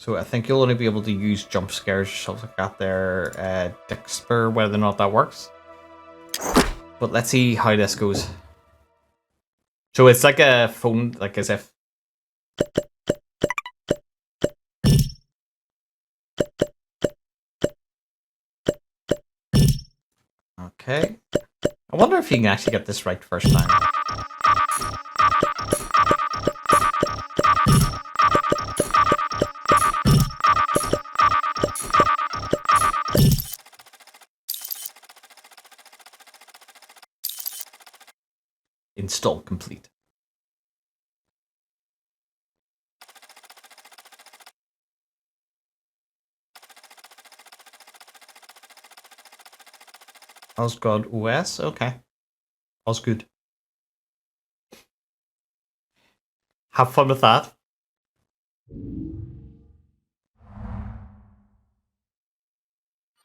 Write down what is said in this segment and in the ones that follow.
So I think you'll only be able to use jump scares or stuff like that there, Dixper, whether or not that works. But let's see how this goes. So it's like a phone, like as if... Okay. I wonder if you can actually get this right first time. Install complete. Osgod OS, okay. Osgood. Have fun with that.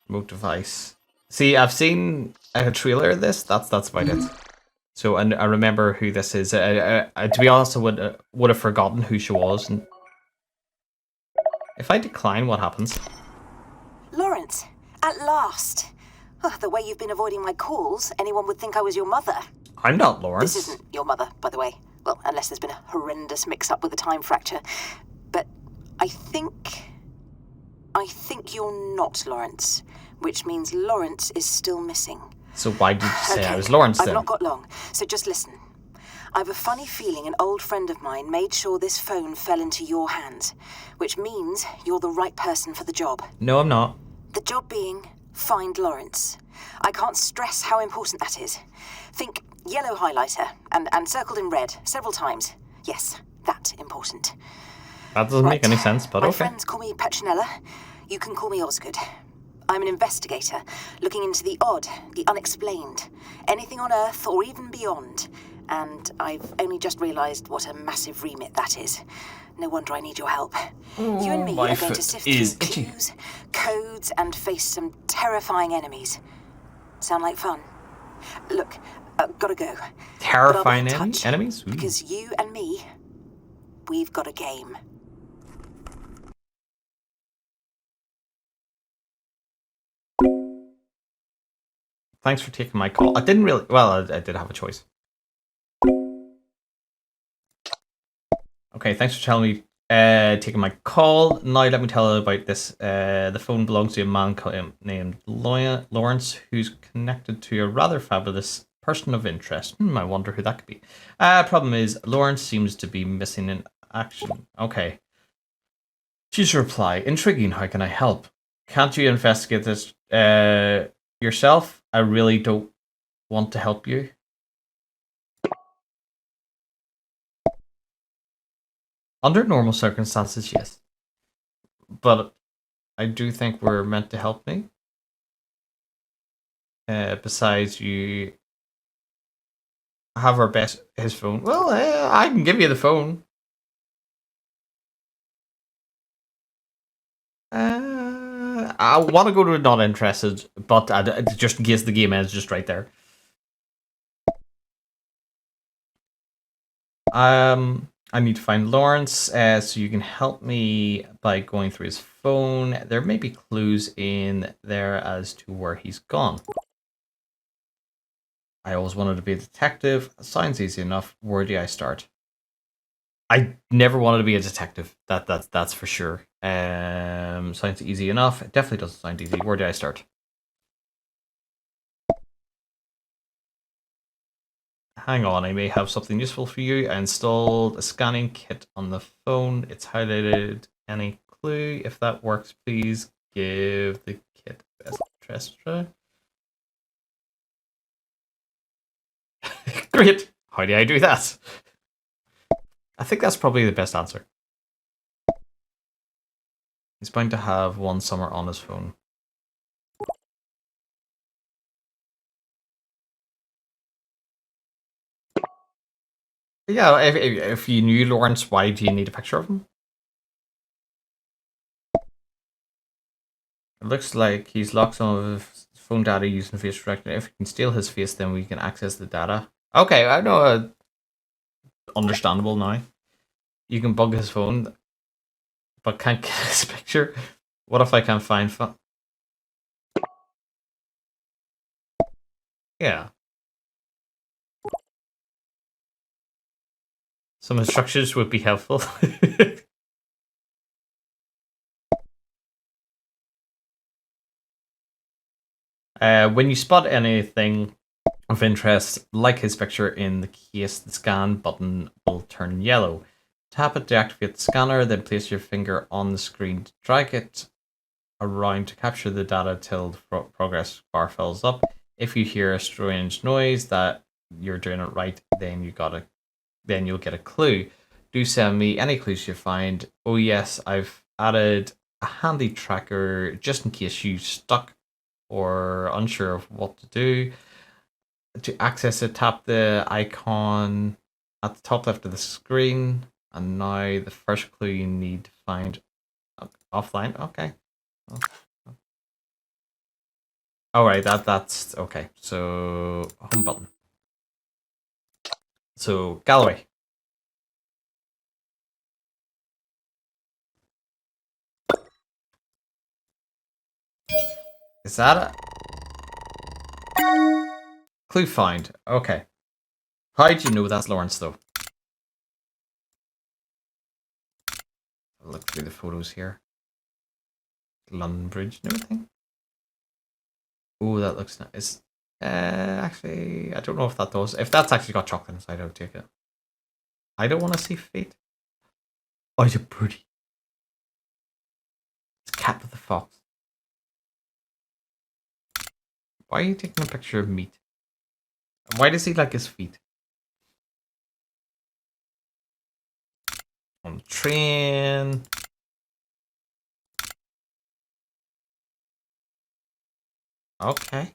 Remote device. See, I've seen a trailer of this. That's about it. So I remember who this is. To be honest, I would have forgotten who she was. And if I decline, what happens? Lawrence, at last. Oh, the way you've been avoiding my calls, anyone would think I was your mother. I'm not Lawrence. This isn't your mother, by the way. Well, unless there's been a horrendous mix-up with a time fracture. But I think you're not Lawrence, which means Lawrence is still missing. So why did you say I was Lawrence then? I've not got long, so just listen. I've a funny feeling an old friend of mine made sure this phone fell into your hands, which means you're the right person for the job. No, I'm not. The job being, find Lawrence. I can't stress how important that is. Think yellow highlighter and circled in red several times. Yes, that important. That doesn't make any sense, but My okay. friends call me Petronella. You can call me Osgood. I'm an investigator, looking into the odd, the unexplained, anything on Earth or even beyond. And I've only just realised what a massive remit that is. No wonder I need your help. You and me are going to sift through clues, codes, and face some terrifying enemies. Sound like fun? Look, gotta go. Terrifying enemies? Ooh. Because you and me, we've got a game. Thanks for taking my call. I didn't really... Well, I did have a choice. Okay, thanks for telling me, taking my call. Now let me tell you about this. The phone belongs to a man named Lawrence, who's connected to a rather fabulous person of interest. I wonder who that could be. Problem is, Lawrence seems to be missing in action. Okay. She's reply. Intriguing, how can I help? Can't you investigate this yourself? I really don't want to help you. Under normal circumstances, yes. But I do think we're meant to help me. Besides, you have his phone. Well, I can give you the phone. I want to go to not interested, but just in case the game ends just right there. I need to find Lawrence, so you can help me by going through his phone. There may be clues in there as to where he's gone. I always wanted to be a detective. Sounds easy enough. Where do I start? I never wanted to be a detective. That's for sure. Sounds easy enough. It definitely doesn't sound easy. Where do I start? Hang on, I may have something useful for you. I installed a scanning kit on the phone. It's highlighted. Any clue? If that works, please give the kit best interest. Great. How do I do that? I think that's probably the best answer. He's bound to have one somewhere on his phone. Yeah, if you knew Lawrence, why do you need a picture of him? It looks like he's locked some of his phone data using face recognition. If we can steal his face, then we can access the data. Okay, I know. Understandable now. You can bug his phone. but can't get his picture. What if I can't find Yeah. Some instructions would be helpful. When you spot anything of interest, like his picture in the case, the scan button will turn yellow. Tap it to activate the scanner, then place your finger on the screen to drag it around to capture the data till the progress bar fills up. If you hear a strange noise that you're doing it right, then you'll get a clue. Do send me any clues you find. Oh yes, I've added a handy tracker just in case you stuck or unsure of what to do. To access it, tap the icon at the top left of the screen. And now the first clue you need to find offline. Okay. All right, that's okay. So home button. So Galloway. Is that it? Clue find. Okay. How do you know that's Lawrence though? I'll look through the photos here. London Bridge and everything. Oh, that looks nice. Actually, I don't know if that does. If that's actually got chocolate inside, I'll take it. I don't want to see feet. Oh, you're pretty. It's Cat with the Fox. Why are you taking a picture of meat? And why does he like his feet? On the train. Okay.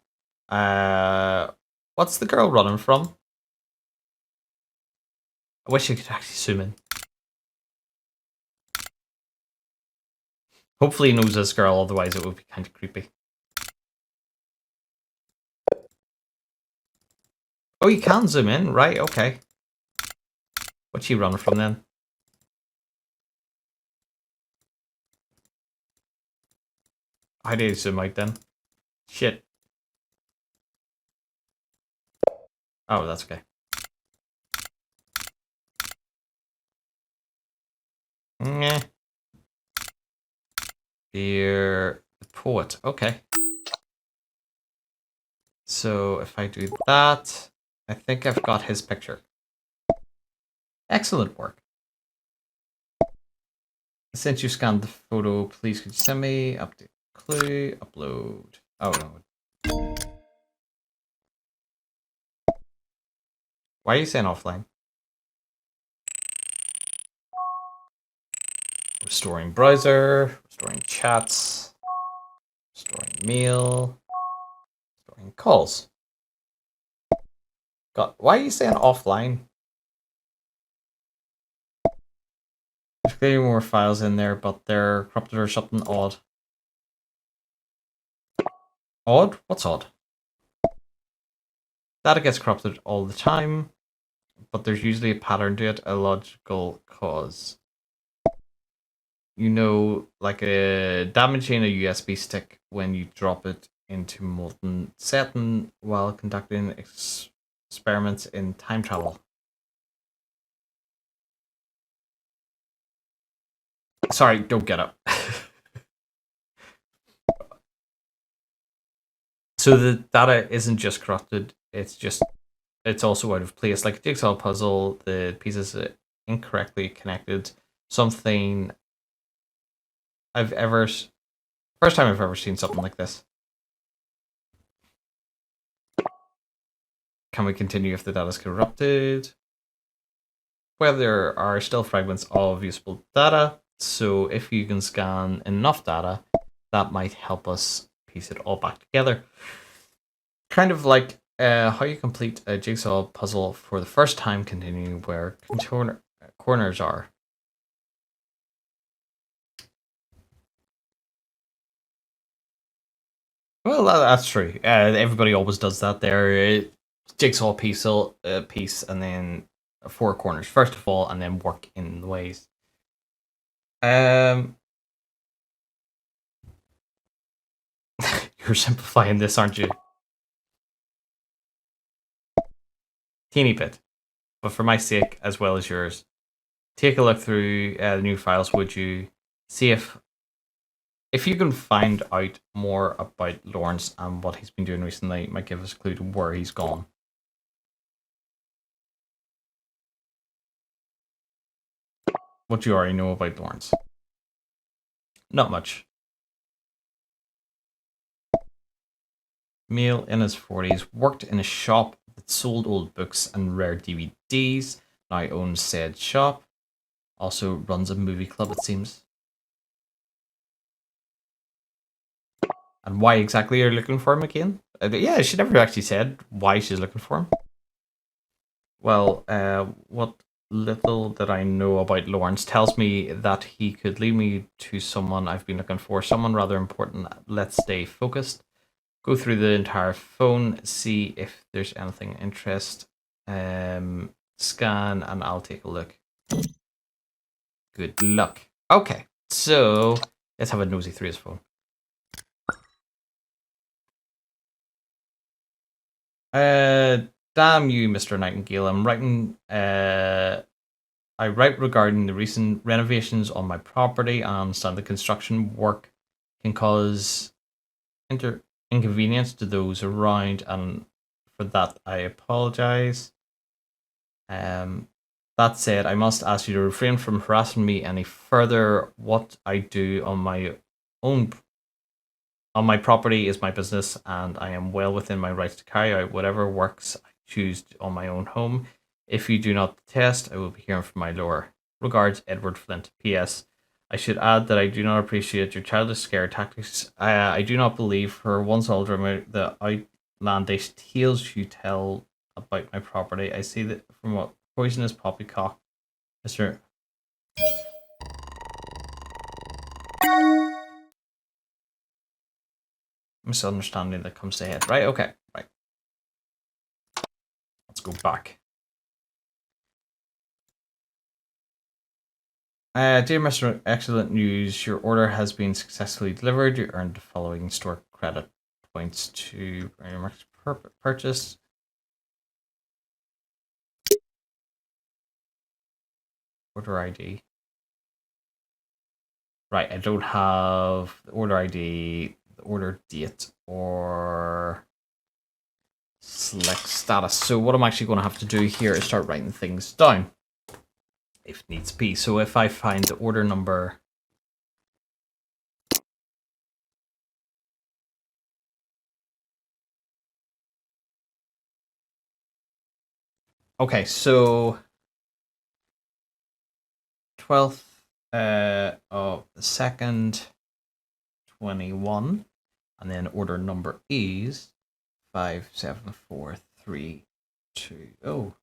What's the girl running from? I wish you could actually zoom in. Hopefully he knows this girl, otherwise it would be kind of creepy. Oh, you can zoom in, right? Okay. What's she running from then? How do you zoom out then? Shit. Oh, that's okay. Nah. Dear the poet. Okay. So if I do that, I think I've got his picture. Excellent work. Since you scanned the photo, please could you send me update clue, upload. Oh no. Why are you saying offline? Restoring browser, restoring chats, restoring mail, restoring calls. God, why are you saying offline? There's clearly more files in there, but they're corrupted or something odd. Odd? What's odd? Data gets corrupted all the time, but there's usually a pattern to it, a logical cause. You know, like damaging a USB stick when you drop it into molten setting while conducting experiments in time travel. Sorry, don't get up. So the data isn't just corrupted, it's also out of place. Like a jigsaw puzzle, the pieces are incorrectly connected. Something first time I've ever seen something like this. Can we continue if the data is corrupted? Well, there are still fragments of usable data, so if you can scan enough data, that might help us piece it all back together. Kind of like how you complete a jigsaw puzzle for the first time, continuing where corners are. Well, that's true. Everybody always does that there. Jigsaw piece, and then four corners first of all, and then work in the ways. You're simplifying this, aren't you? Teeny bit. But for my sake, as well as yours, take a look through the new files, would you? See if you can find out more about Lawrence and what he's been doing recently. It might give us a clue to where he's gone. What do you already know about Lawrence? Not much. Male in his 40s, worked in a shop that sold old books and rare DVDs, now owns said shop. Also runs a movie club, it seems. And why exactly are you looking for him again? Yeah, she never actually said why she's looking for him. Well, what little that I know about Lawrence tells me that he could lead me to someone I've been looking for, someone rather important. Let's stay focused. Go through the entire phone, see if there's anything interest. Scan, and I'll take a look. Good luck. Okay, so let's have a nosy through his phone. Damn you, Mr. Nightingale. I'm writing. I write regarding the recent renovations on my property and understand the construction work can cause inconvenience to those around, and for that I apologize. That said, I must ask you to refrain from harassing me any further. What I do on my own on my property is my business, and I am well within my rights to carry out whatever works I choose on my own home. If you do not detest, I will be hearing from my lawyer. Regards, Edward Flint. P.S. I should add that I do not appreciate your childish scare tactics. I do not believe for once I'll remember the outlandish tales you tell about my property. I see that from what poisonous poppycock, Mr. Misunderstanding that comes to head. Right, okay, right. Let's go back. Dear Mr. Excellent news. Your order has been successfully delivered. You earned the following store credit points to your next purchase. Order ID. Right, I don't have the order ID, the order date, or select status. So what I'm actually going to have to do here is start writing things down, if needs be. So if I find the order number, okay, so 12th of the 2nd, 21, and then order number is 57432.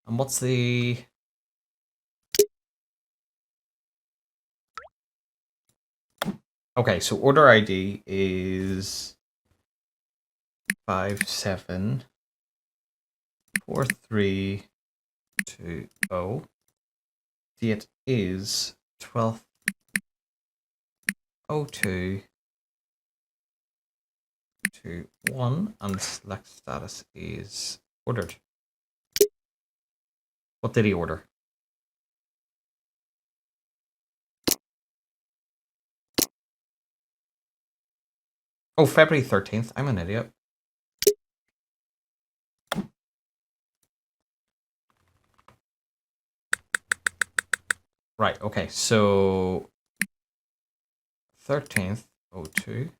And what's the okay, so order ID is 57432. Date is 12/02/21, and select status is ordered. What did he order? Oh, February 13th. I'm an idiot. Right, okay, so 13th/02.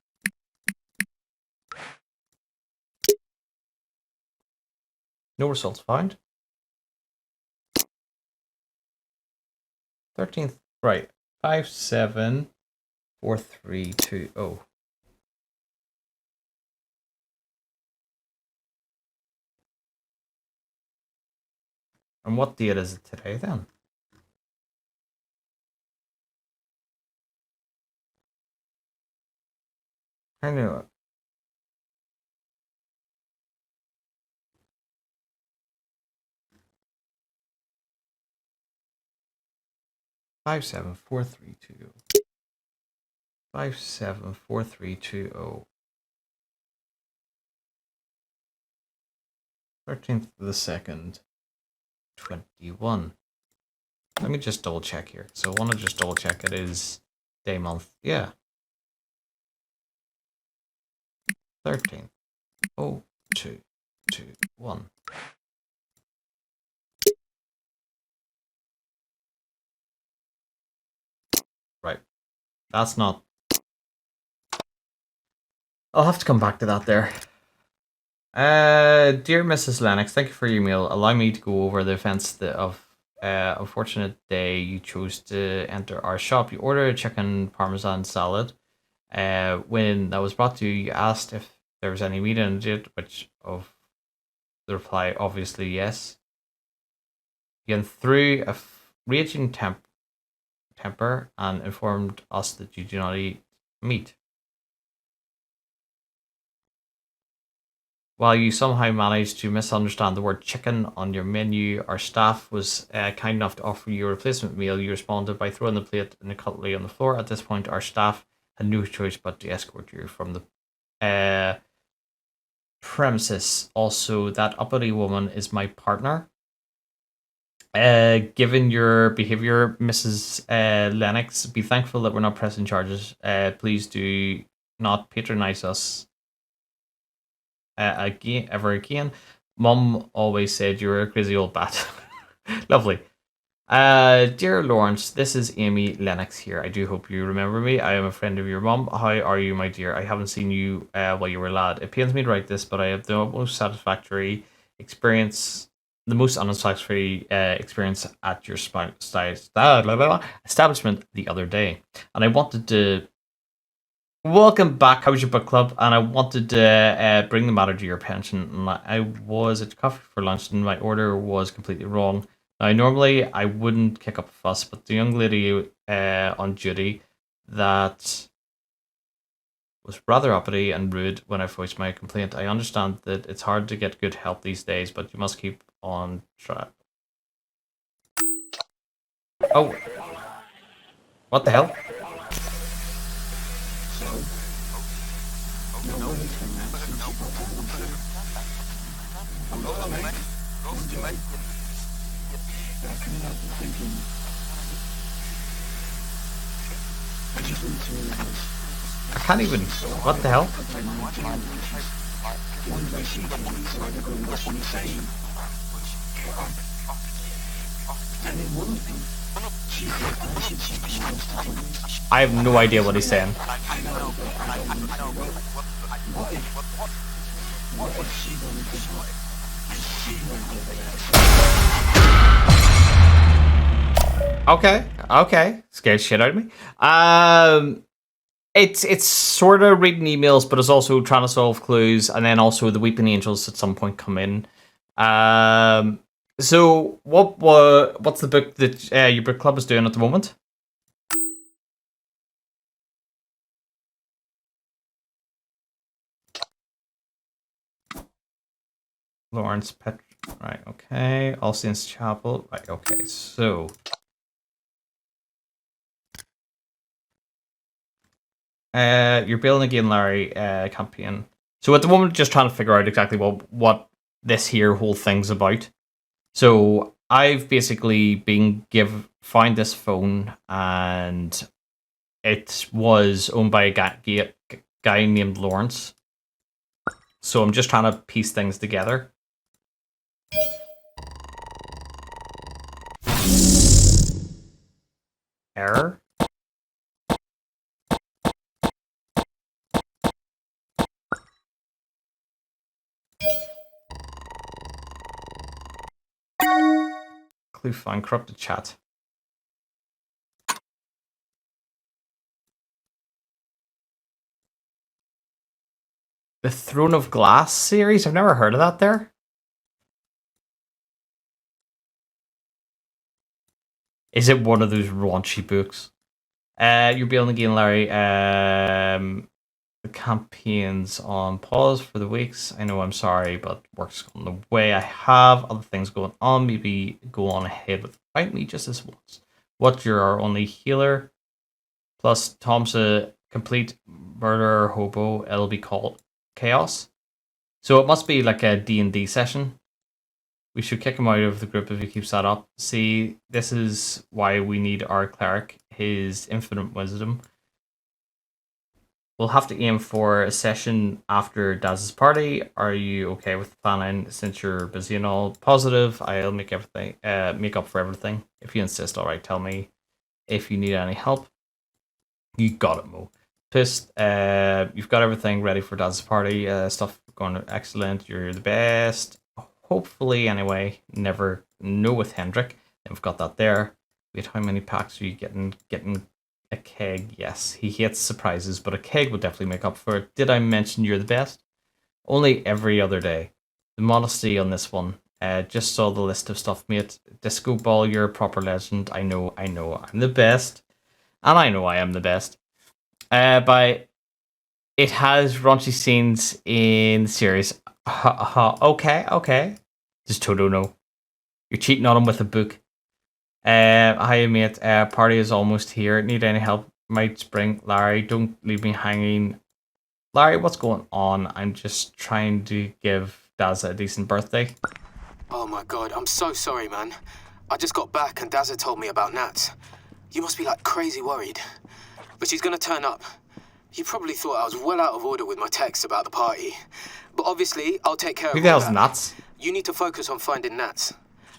No results found. 13th, right. 57432. And what date is it today then? I knew it. 57432. 574320. 13th of the 2nd, 21. Let me just double check here. So I want to just double check it is day month. Yeah. 13th. 0221. Right. That's not. I'll have to come back to that there. Dear Mrs. Lennox, thank you for your email. Allow me to go over the events of unfortunate day you chose to enter our shop. You ordered a chicken parmesan salad. When that was brought to you, you asked if there was any meat in it, which of the reply, obviously yes. You threw a raging temper and informed us that you do not eat meat. While you somehow managed to misunderstand the word chicken on your menu, our staff was kind enough to offer you a replacement meal. You responded by throwing the plate and the cutlery on the floor. At this point, our staff had no choice but to escort you from the premises. Also, that uppity woman is my partner. Given your behavior, Mrs. Lennox, be thankful that we're not pressing charges. Please do not patronize us ever again. Mum always said you were a crazy old bat. Lovely. Dear Lawrence, this is Amy Lennox here. I do hope you remember me. I am a friend of your mum. How are you, my dear? I haven't seen you while you were a lad. It pains me to write this, but I have the most unsatisfactory experience at your establishment the other day. And I wanted to welcome back. How was your book club? And I wanted to bring the matter to your attention. And I was at coffee for lunch and my order was completely wrong. Now, normally I wouldn't kick up a fuss, but the young lady on duty that was rather uppity and rude when I voiced my complaint. I understand that it's hard to get good help these days, but you must keep on track. Oh. What the hell? I can't even. What the hell? I have no idea what he's saying. Okay. Scared shit out of me. It's sort of reading emails, but it's also trying to solve clues, and then also the Weeping Angels at some point come in. So what's the book that your book club is doing at the moment? Lawrence Pet. Right. Okay. All Saints Chapel. Right. Okay. So. You're building again, Larry, campaign. So at the moment, just trying to figure out exactly what this here whole thing's about. So I've basically found this phone, and it was owned by a guy named Lawrence. So I'm just trying to piece things together. Error. Clue find corrupted chat. The Throne of Glass series? I've never heard of that there. Is it one of those raunchy books? You're building again, Larry. The campaign's on pause for the weeks. I know, I'm sorry, but work's on the way. I have other things going on. Maybe go on ahead without me just this once. What, you're our only healer? Plus, Tom's a complete murder hobo. It'll be called Chaos. So it must be like a D&D session. We should kick him out of the group if he keeps that up. See, this is why we need our cleric, his infinite wisdom. We'll have to aim for a session after Daz's party. Are you okay with planning? Since you're busy and all positive, I'll make everything make up for everything. If you insist, alright, tell me if you need any help. You got it, Mo. Pissed, you've got everything ready for Daz's party. Stuff going excellent. You're the best. Hopefully, anyway. Never know with Hendrik. And we've got that there. Wait, how many packs are you getting a keg? Yes, he hates surprises, but a keg would definitely make up for it. Did I mention you're the best? Only every other day. The modesty on this one. Just saw the list of stuff, mate. Disco Ball, you're a proper legend. I know, I'm the best. And I know I am the best. But it has raunchy scenes in the series. Okay. Does Toto know? You're cheating on him with a book. Hi mate, party is almost here. Need any help? Might spring. Larry, don't leave me hanging. Larry, what's going on? I'm just trying to give Daz a decent birthday. Oh my god, I'm so sorry, man. I just got back and Dazza told me about Nat. You must be like crazy worried. But she's gonna turn up. You probably thought I was well out of order with my texts about the party. But obviously, I'll take care of Who the all hell's that. Nats? You need to focus on finding Nat.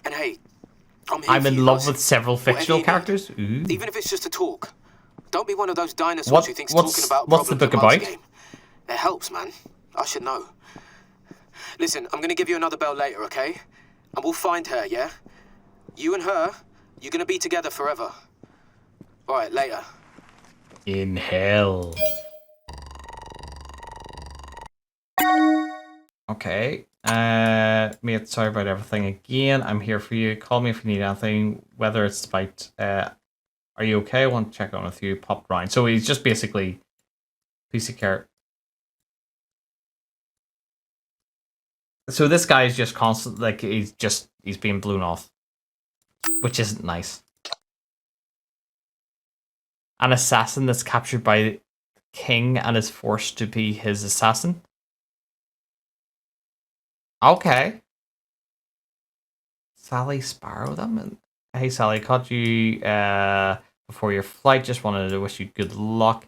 And hey, I'm in love with several fictional characters. Ooh. Even if it's just a talk. Don't be one of those dinosaurs who thinks what's- talking about what's the problems book a about? game. It helps, man. I should know. Listen, I'm gonna give you another bell later, okay? And we'll find her, yeah? You and her, you're gonna be together forever. Alright, later. In hell. Okay. Mate, sorry about everything again. I'm here for you. Call me if you need anything, whether it's about are you okay? I want to check on with you. Pop round. So he's just basically piece of carrot. So this guy is just constant, like he's being blown off, which isn't nice. An assassin that's captured by the king and is forced to be his assassin. Okay. Sally Sparrow, that meant. Hey Sally, caught you before your flight. Just wanted to wish you good luck.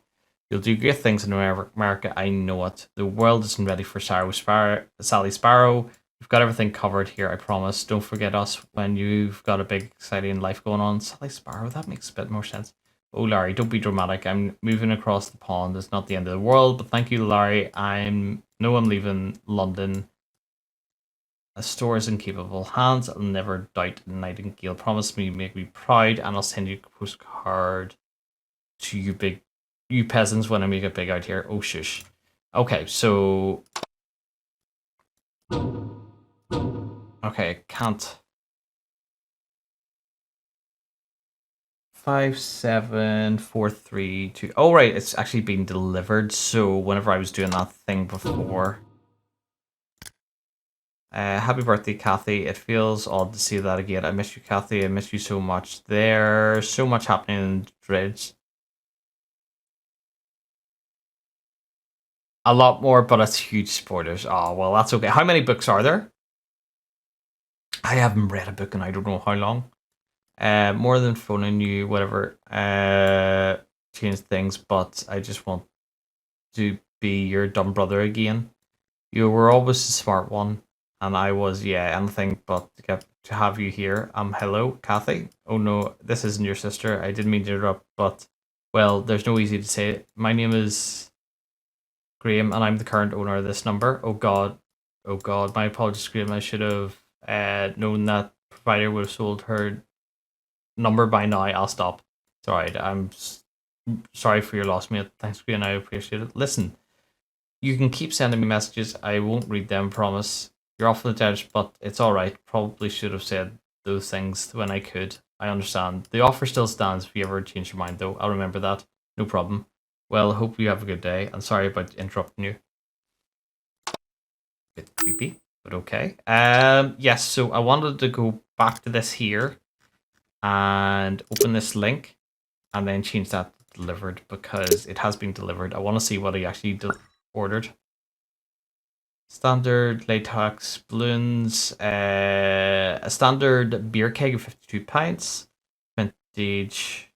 You'll do great things in America, I know it. The world isn't ready for Sally Sparrow. We've got everything covered here, I promise. Don't forget us when you've got a big, exciting life going on. Sally Sparrow, that makes a bit more sense. Oh, Larry, don't be dramatic. I'm moving across the pond. It's not the end of the world, but thank you, Larry. I'm leaving London. A store is in capable hands. I'll never doubt Nightingale. Promise me, make me proud, and I'll send you a postcard to you peasants when I make it big out here. Oh, shush. Okay, so... Okay, can't... 57432. Oh, right, it's actually been delivered. So whenever I was doing that thing before... happy birthday, Kathy. It feels odd to see that again. I miss you, Kathy. I miss you so much. There's so much happening in Dredge. A lot more, but it's huge spoilers. Oh, well, that's okay. How many books are there? I haven't read a book in I don't know how long. More than phoning you, whatever. Change things, but I just want to be your dumb brother again. You were always the smart one. And I was, yeah, anything but to have you here. Hello, Kathy. Oh no, this isn't your sister. I didn't mean to interrupt, but, well, there's no easy to say it. My name is Graham, and I'm the current owner of this number. Oh god, my apologies, Graham. I should have known that provider would have sold her number by now. I'll stop. It's alright, I'm sorry for your loss, mate. Thanks, Graham, I appreciate it. Listen, you can keep sending me messages. I won't read them, promise. You're off the edge, but it's alright. Probably should have said those things when I could. I understand. The offer still stands if you ever change your mind, though. I'll remember that. No problem. Well, hope you have a good day. I'm sorry about interrupting you. Bit creepy, but okay. Yes, so I wanted to go back to this here and open this link and then change that delivered because it has been delivered. I want to see what he actually ordered. Standard latex balloons, a standard beer keg of 52 pints, vintage.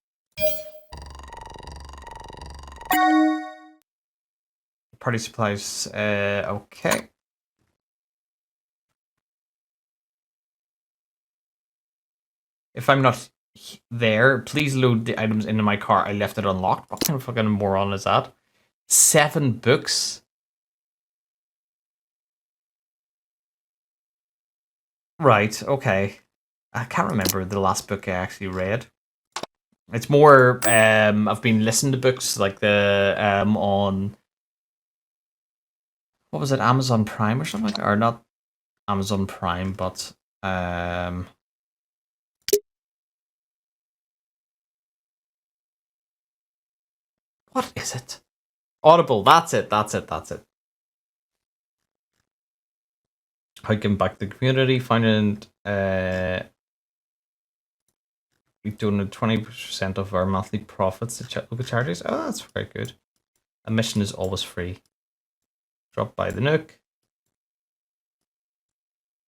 Party supplies, okay. If I'm not there, please load the items into my car. I left it unlocked. What kind of fucking moron is that? 7 books? Right, okay. I can't remember the last book I actually read. It's more, I've been listening to books like the, on, what was it, Amazon Prime or something? Or not Amazon Prime, but, what is it? Audible, that's it. How give back to the community, finding, we donate 20% of our monthly profits to local charities. Oh, that's very good. Admission is always free. Drop by the Nook.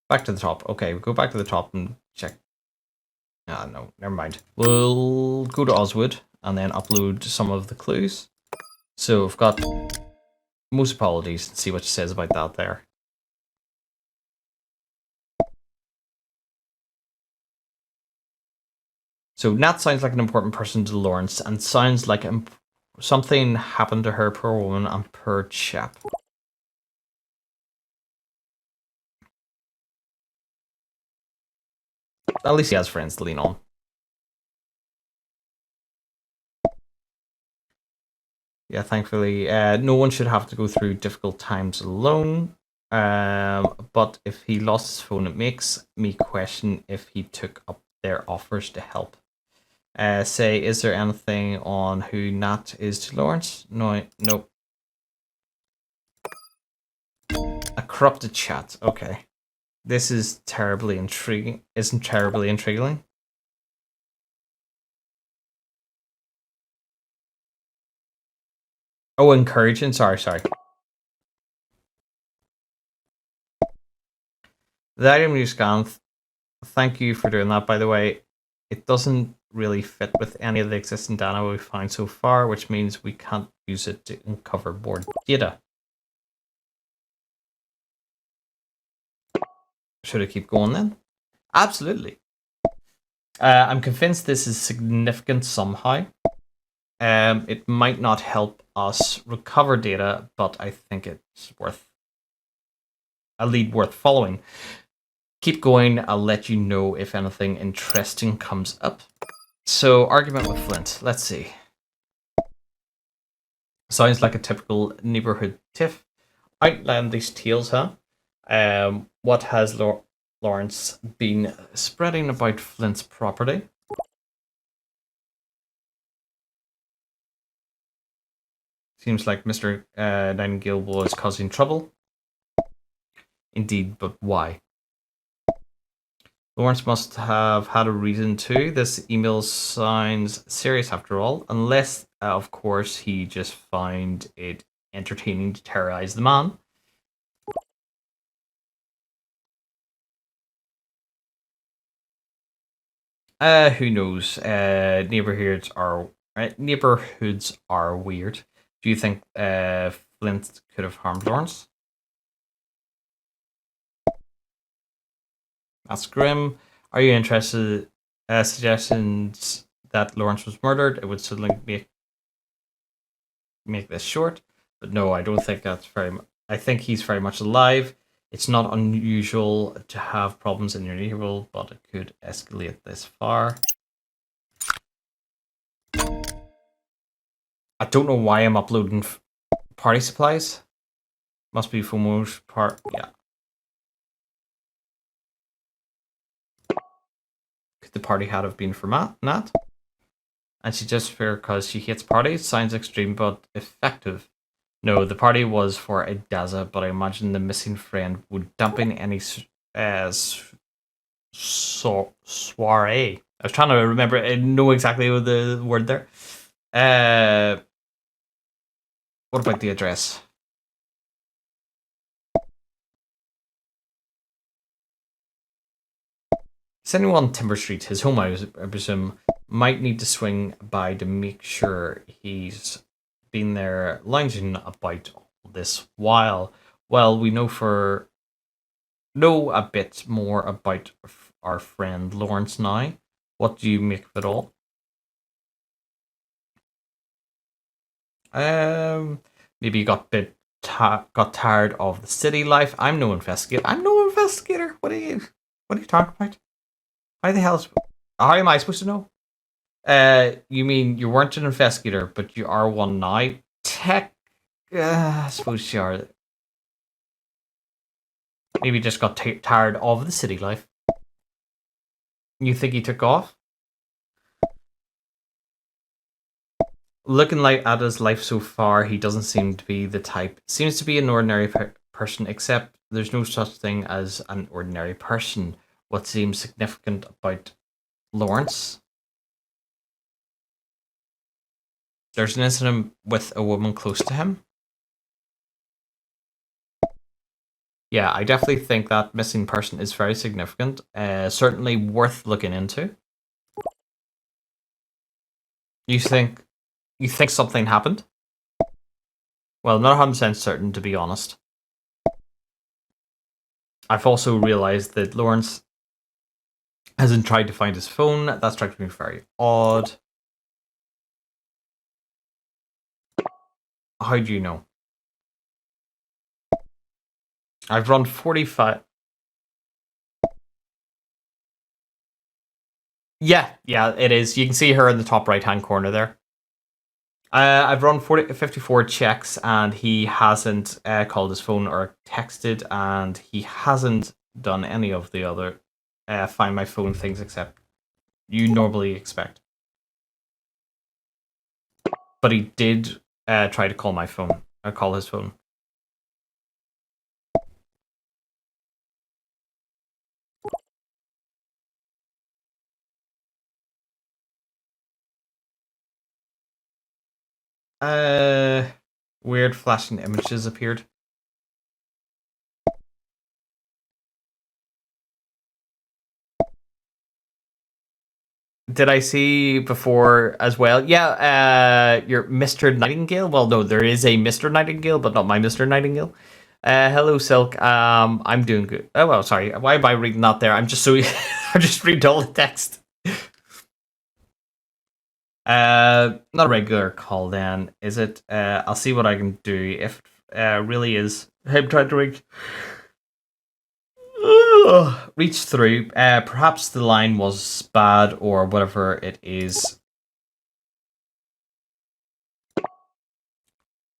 Back to the top. Okay, we'll go back to the top and check. Ah, no, never mind. We'll go to Oswood and then upload some of the clues. So I've got most apologies and see what she says about that there. So Nat sounds like an important person to Lawrence and sounds like something happened to her, poor woman and poor chap. At least he has friends to lean on. Yeah, thankfully, no one should have to go through difficult times alone. But if he lost his phone, it makes me question if he took up their offers to help. Say, is there anything on who Nat is to Lawrence? No, nope. A corrupted chat. Okay, this is terribly intriguing. Isn't terribly intriguing. Oh, encouraging. Sorry. The item you scanned. Thank you for doing that. By the way, it doesn't really fit with any of the existing data we've found so far, which means we can't use it to uncover more data. Should I keep going then? Absolutely. I'm convinced this is significant somehow. It might not help us recover data, but I think it's worth a lead worth following. Keep going. I'll let you know if anything interesting comes up. So, argument with Flint. Let's see. Sounds like a typical neighborhood tiff. Outlandish tales, huh? What has Lawrence been spreading about Flint's property? Seems like Mr. Nightingale was causing trouble. Indeed, but why? Lawrence must have had a reason too. This email sounds serious after all, unless, of course, he just found it entertaining to terrorize the man. Who knows? Neighborhoods are weird. Do you think Flint could have harmed Lawrence? That's grim. Are you interested? Suggestions that Lawrence was murdered. It would certainly make this short, but no, I don't think that's very. I think he's very much alive. It's not unusual to have problems in your neighborhood, but it could escalate this far. I don't know why I'm uploading party supplies. Must be for most part. Yeah. Could the party hat have been for Nat? And she just fair because she hates parties? Sounds extreme but effective. No, the party was for a Daza, but I imagine the missing friend would dampen any soiree. I was trying to remember, I know exactly what the word there. What about the address? 71 Timber Street, his home, I presume. Might need to swing by to make sure he's been there lounging about all this while. Well, we know a bit more about our friend Lawrence now. What do you make of it all? Maybe you got got tired of the city life. I'm no investigator. What are you talking about? How the hell? How am I supposed to know? You mean you weren't an investigator, but you are one now? I suppose you are. Maybe just got tired of the city life. You think he took off? Looking like at his life so far, he doesn't seem to be the type. Seems to be an ordinary person, except there's no such thing as an ordinary person. What seems significant about Lawrence? There's an incident with a woman close to him. Yeah, I definitely think that missing person is very significant. Certainly worth looking into. You think something happened? Well, not 100% certain, to be honest. I've also realized that Lawrence hasn't tried to find his phone. That strikes me very odd. How do you know? I've run 45. Yeah, it is. You can see her in the top right-hand corner there. I've run 54 checks, and he hasn't called his phone or texted, and he hasn't done any of the other find my phone things except you normally expect. But he did try to call my phone, or call his phone. Weird flashing images appeared. Did I see before as well? Yeah, you're Mr. Nightingale. Well, no, there is a Mr. Nightingale, but not my Mr. Nightingale. Hello, Silk. I'm doing good. Oh well, sorry. Why am I reading that there? I'm just so I just read all the text. Not a regular call then, is it? I'll see what I can do. If really is him trying to reach through. Perhaps the line was bad or whatever it is.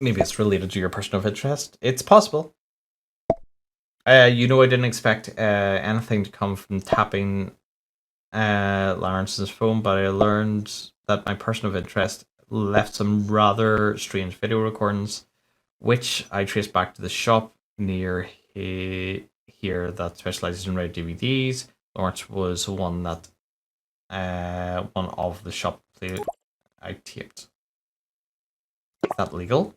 Maybe it's related to your person of interest. It's possible. I didn't expect anything to come from tapping Lawrence's phone, but I learned that my person of interest left some rather strange video recordings, which I traced back to the shop near here that specializes in red DVDs. Lawrence was one that one of the shop played. I taped. Is that legal?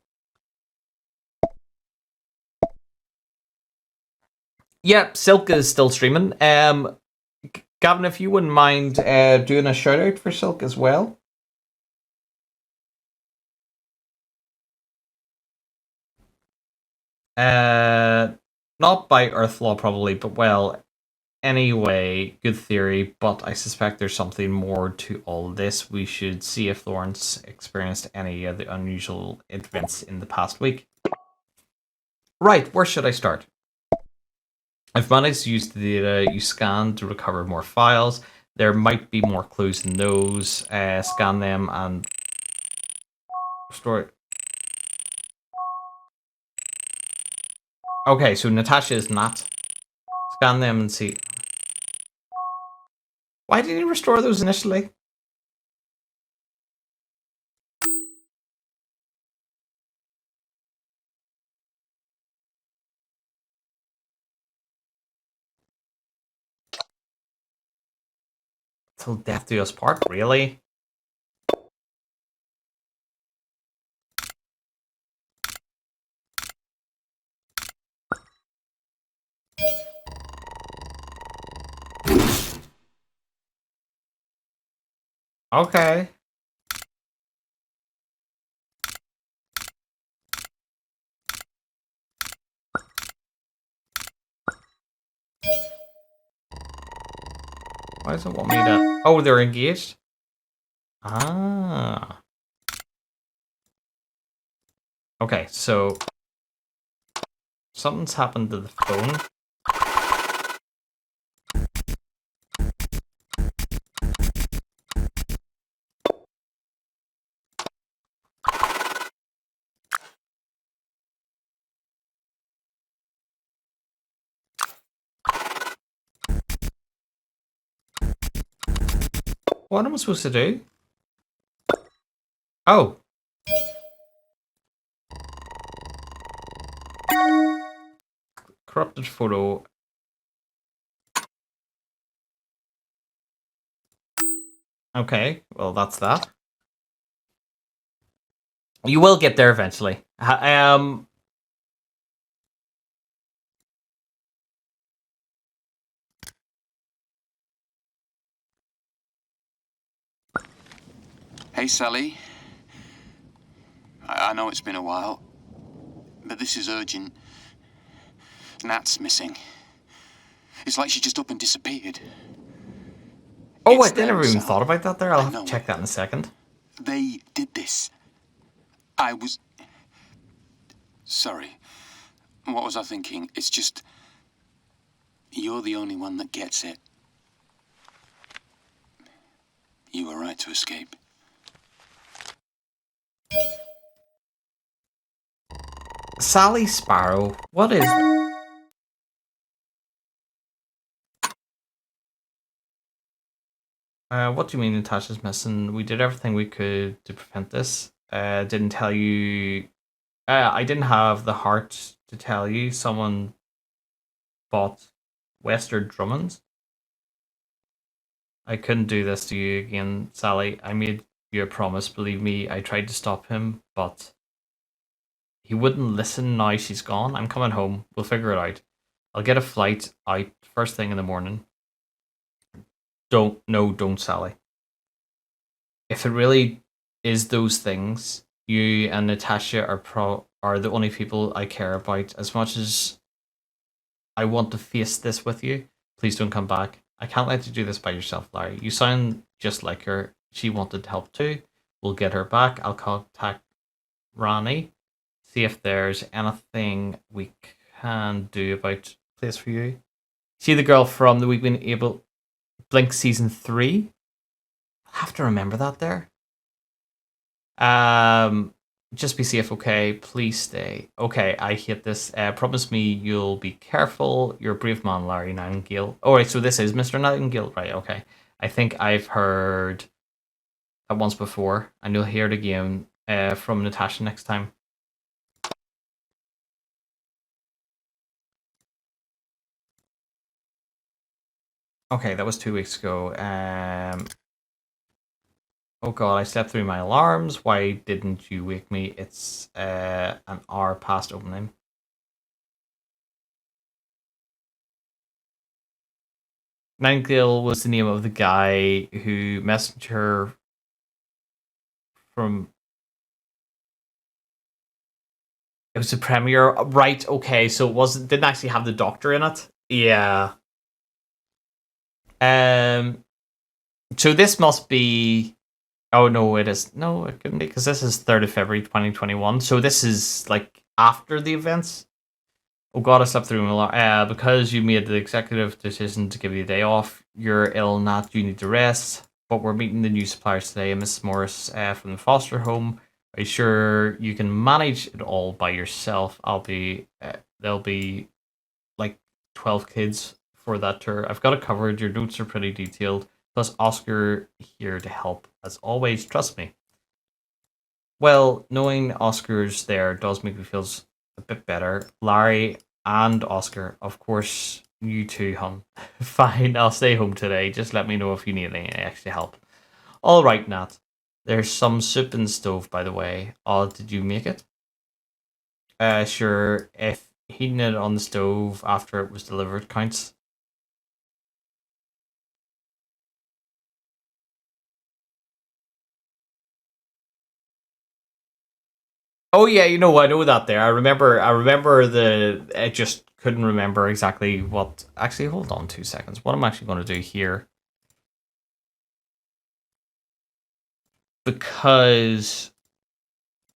Yeah, Silk is still streaming. Gavin, if you wouldn't mind doing a shout out for Silk as well. Not by Earth Law probably, but well, anyway, good theory, but I suspect there's something more to all this. We should see if Lawrence experienced any of the unusual events in the past week. Right, where should I start? I've managed to use the data you scanned to recover more files. There might be more clues in those. Scan them and restore it. Okay, so Natasha is not. Scan them and see. Why didn't you restore those initially? Till death do us part, really? Okay. Why does it want me to... Oh, they're engaged? Ah. Okay, so... Something's happened to the phone. What am I supposed to do? Oh. Corrupted photo. Okay, well that's that. You will get there eventually. Hey, Sally. I know it's been a while, but this is urgent. Nat's missing. It's like she just up and disappeared. Oh, It's I never them, even Sal. thought about that there. I'll I have to know. check that in a second. They did this. I was... Sorry. What was I thinking? It's just... You're the only one that gets it. You were right to escape. Sally Sparrow. What is that? What do you mean Natasha's missing? We did everything we could to prevent this. Didn't tell you... I didn't have the heart to tell you someone bought Western Drummonds. I couldn't do this to you again, Sally. I made you a promise, believe me. I tried to stop him, but he wouldn't listen. Now she's gone. I'm coming home. We'll figure it out. I'll get a flight out first thing in the morning. Don't, Sally. If it really is those things, you and Natasha are the only people I care about. As much as I want to face this with you, please don't come back. I can't let you do this by yourself, Larry. You sound just like her. She wanted help too. We'll get her back. I'll contact Ronnie, see if there's anything we can do about place for you. See the girl from the We've Been Able Blink season 3? I have to remember that there. Just be safe, okay? Please stay. Okay, I hate this. Promise me you'll be careful. You're a brave man, Larry Nightingale. Alright, so this is Mr. Nightingale. Right, okay. I think I've heard that once before, and you'll hear it again from Natasha next time. Okay, that was 2 weeks ago. Oh god, I slept through my alarms. Why didn't you wake me? It's an hour past opening. Nightingale was the name of the guy who messaged her from... It was a premiere. Right, okay, so it didn't actually have the Doctor in it. Yeah. So this must be... Oh no, it is... No, it couldn't be, because this is 3rd of February 2021. So this is like after the events. Oh god, I slept through a lot. Because you made the executive decision to give you a day off, you're ill, Nat, you need to rest. But we're meeting the new suppliers today, Miss Morris from the foster home. Are you sure you can manage it all by yourself? There'll be like 12 kids for that tour. I've got it covered. Your notes are pretty detailed. Plus Oscar here to help. As always, trust me. Well, knowing Oscar's there does make me feel a bit better. Larry and Oscar, of course, you too, hon. Fine, I'll stay home today. Just let me know if you need any extra help. All right, Nat. There's some soup in the stove, by the way. Oh, did you make it? Sure. If heating it on the stove after it was delivered counts. Oh yeah, you know, I know that there. I remember I just couldn't remember exactly what. Actually, hold on 2 seconds. What I'm actually going to do here, because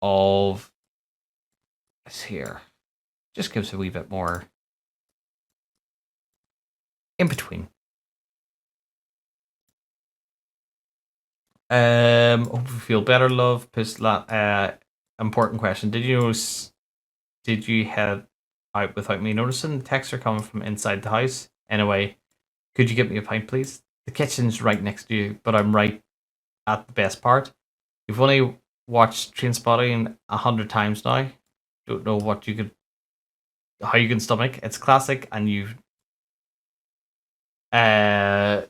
of this here, just gives a wee bit more in between. Hope you feel better, love. Important question. Did you notice? Did you head out without me noticing? The texts are coming from inside the house. Anyway, could you get me a pint, please? The kitchen's right next to you, but I'm right at the best part. You've only watched Trainspotting 100 times now. Don't know how you can stomach. It's classic, and I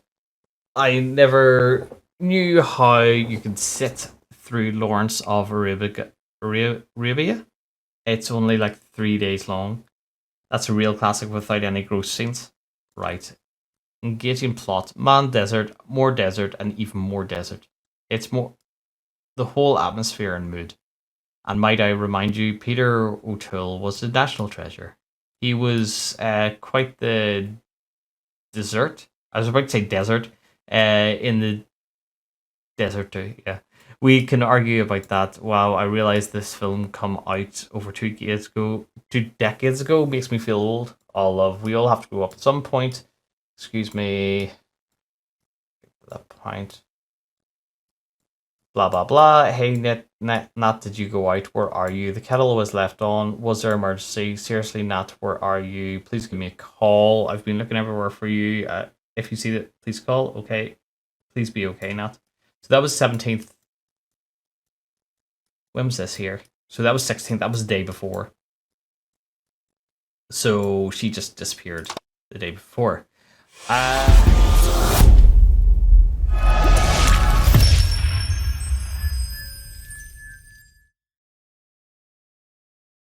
never knew how you could sit through Lawrence of Arabia. It's only like 3 days long. That's a real classic without any gross scenes. Right. Engaging plot, man desert, and even more desert. It's more the whole atmosphere and mood. And might I remind you, Peter O'Toole was a national treasure. He was quite the dessert. I was about to say desert. In the desert too, yeah. We can argue about that. Wow, I realized this film come out over 2 decades ago. Makes me feel old. All love. We all have to grow up at some point. Excuse me. That point. Blah blah blah. Hey Nat, did you go out? Where are you? The kettle was left on. Was there emergency? Seriously, Nat, where are you? Please give me a call. I've been looking everywhere for you. If you see that, please call. Okay. Please be okay, Nat. So that was 17th. When was this here? So that was 16th. That was the day before. So she just disappeared the day before.